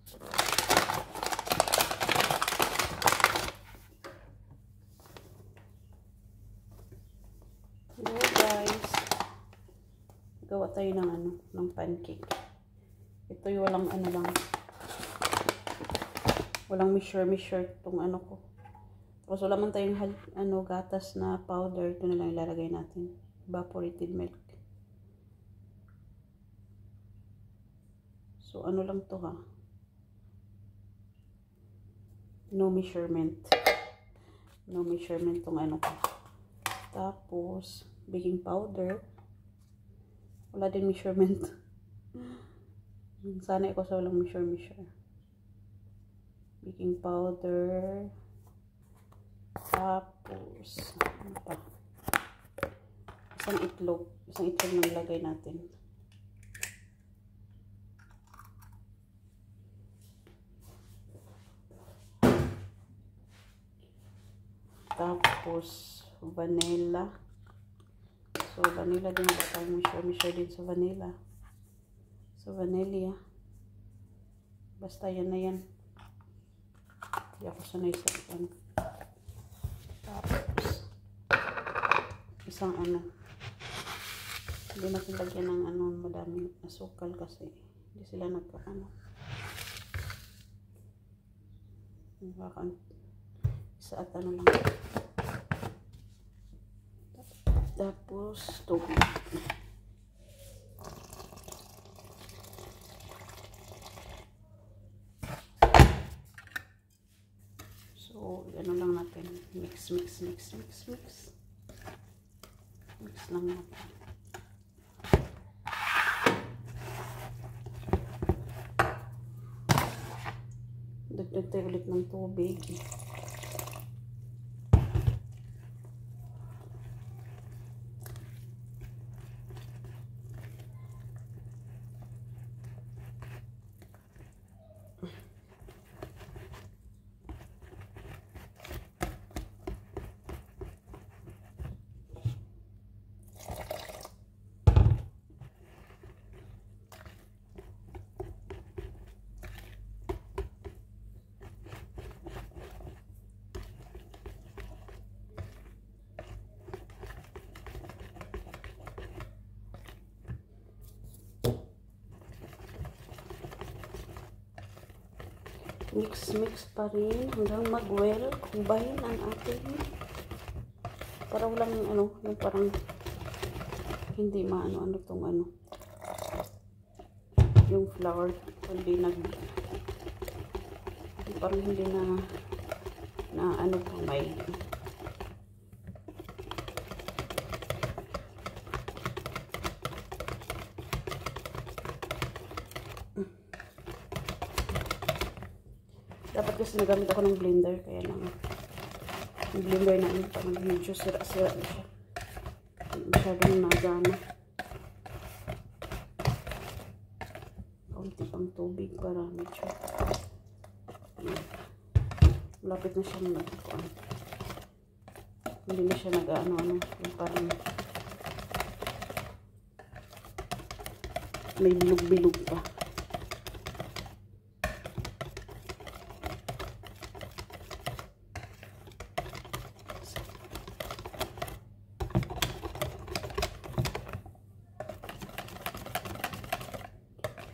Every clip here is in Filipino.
Hello guys. Gawa tayo ng ng pancake. Ito yung walang lang. Walang measure tong ko. Tapos wala man tayong gatas na powder. Ito na lang ilalagay natin. Evaporated milk. So lang to ha. No measurement. No measurement tong ko. Tapos baking powder. Wala din measurement. Sanay ko sa walang measure. Baking powder. Tapos ano pa? Isang itlog na nilagay natin. Tapos vanilla. So vanilla din, wala tayong measure din sa vanilla. So vanilla. Basta yan na yan. Hindi ako sanay sa Tapos isang hindi natin lagyan ng madaming asukal kasi hindi sila isa at lang. Tapos tubig. So lang natin, mix lang natin. Dagdag tayo ulit ng tubig. Mix pa rin hanggang mag-well. Kumbahin ang ating para walang yung parang hindi tong yung flour hindi parang hindi na may dapat kasi nagamit ako ng blender kaya lang yung blender na parang medyo sira-sira na siya, masyadong nagana. Kaunti pang tubig para medyo malapit na siya hindi na siya yung parang may bilog-bilog pa.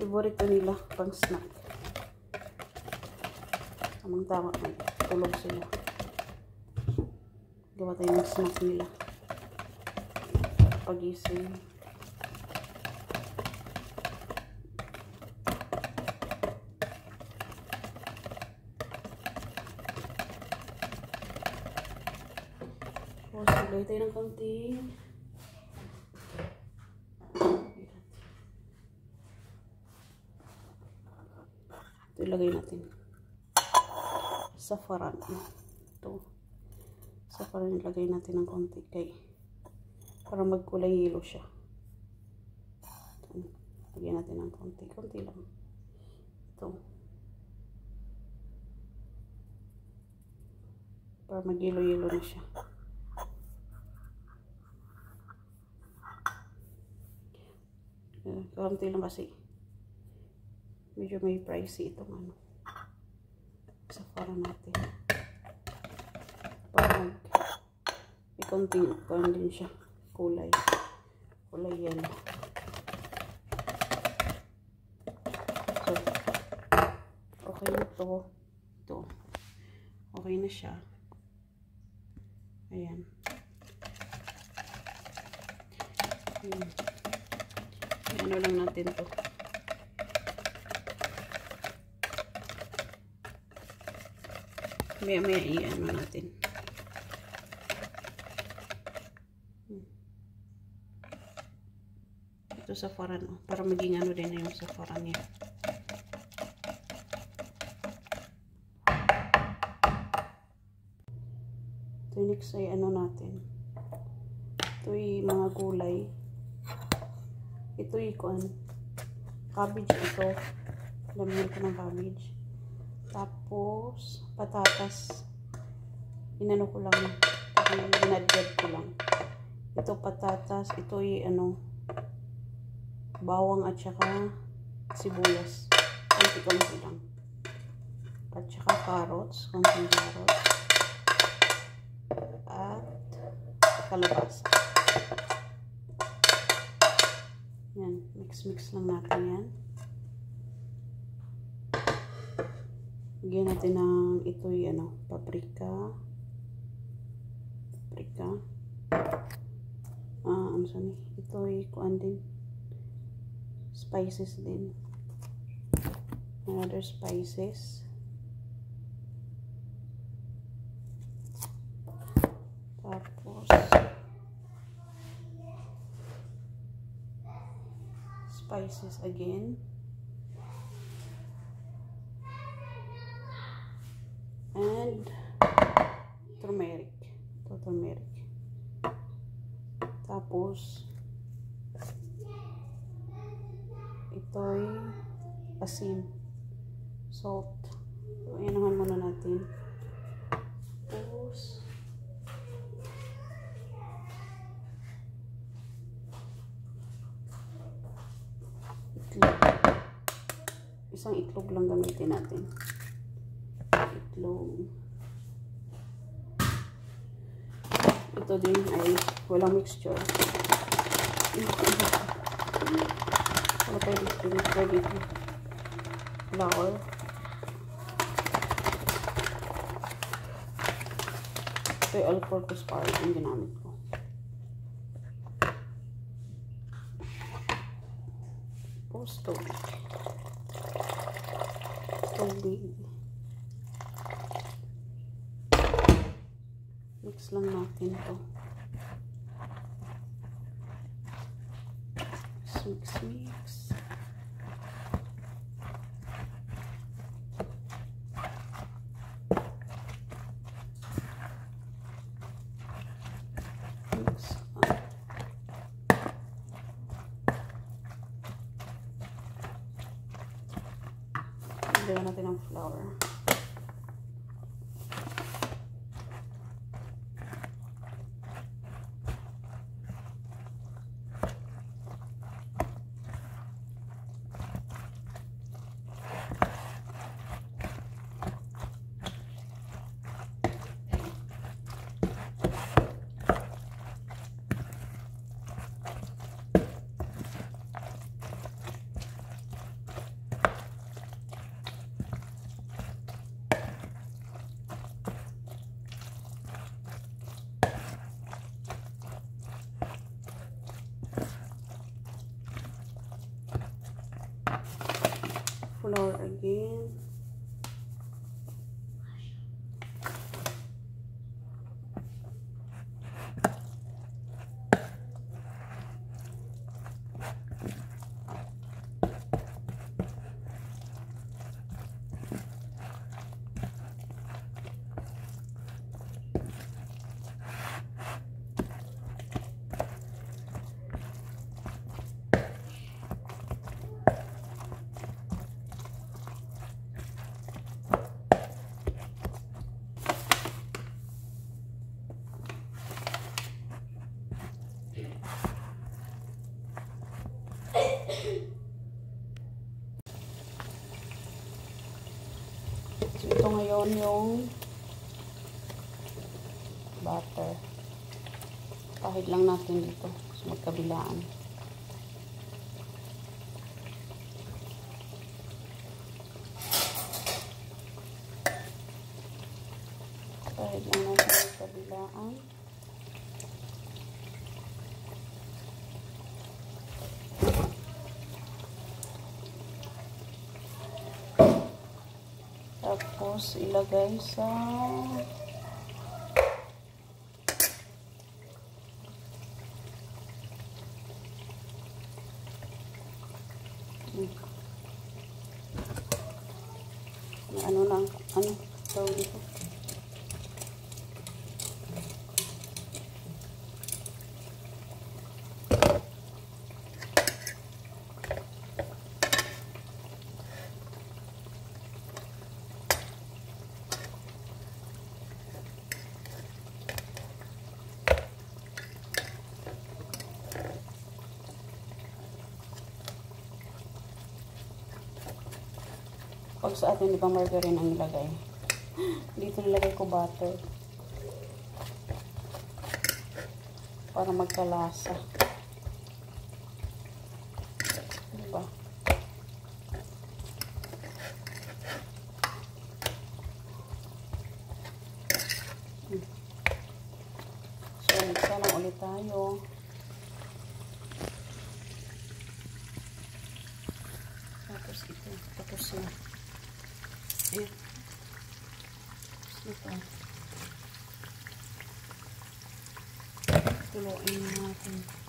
Favorito nila pang snack. Tamang tama, tulog sila. Gawa tayo ng snack nila. Pagising. O, silay tayo ng konti. Ilagay natin saffron. Ito saffron, ilagay natin ng konti para magkulay yellow siya. Lagyan natin ng konti lang. Ito para mag yellow na siya. Konti lang kasi Medyo may pricey itong ano. Sephora natin. Parang may konting din siya. Kulay yellow. So, okay na to. Ito. Okay na siya. Ayan. Ano lang natin to. Maya i-ano natin. Ito Sephora, no? Para maging ano din na yung Sephora niya. Ito next ay ano natin. Ito ay mga gulay. Ito ay cabbage ito. Lamihan ko ng cabbage. Tapos, patatas. Inano ko lang. Ginadjad ko lang. Ito patatas. Ito ay bawang at saka sibuyas. Konti-konti lang. At saka carrots. Konting carrots. At kalabasa. Yan. Mix lang natin yan. Lagyan natin ng ito'y paprika. Ano saan ito'y kuan din. Spices din. Another spices. Tapos spices again. And turmeric. Ito turmeric. Tapos ito'y asin. Salt. So, ayan naman muna natin. Tapos itlog. Isang itlog lang gamitin natin. Itlog. Ito din ay walang mixture. Wala pwede ito. Flour. Ito ay all-purpose flour yung ginamit ko. Tapos tubig. Mix lang natin to. Mix. Lagyan natin ang flour. Flour again. ito ngayon yung butter. Pahid lang natin dito sa magkabilaan. Pahid lang natin sa magkabilaan. Tapos ilagay sa ano tawag dito? Pag sa atin, di ba margarine ang ilagay? Dito nilagay ko butter. Para magkalasa. Di ba? So, mixan na ulit tayo. Tapos ito. Tapos na. Ito. Tuloyin natin.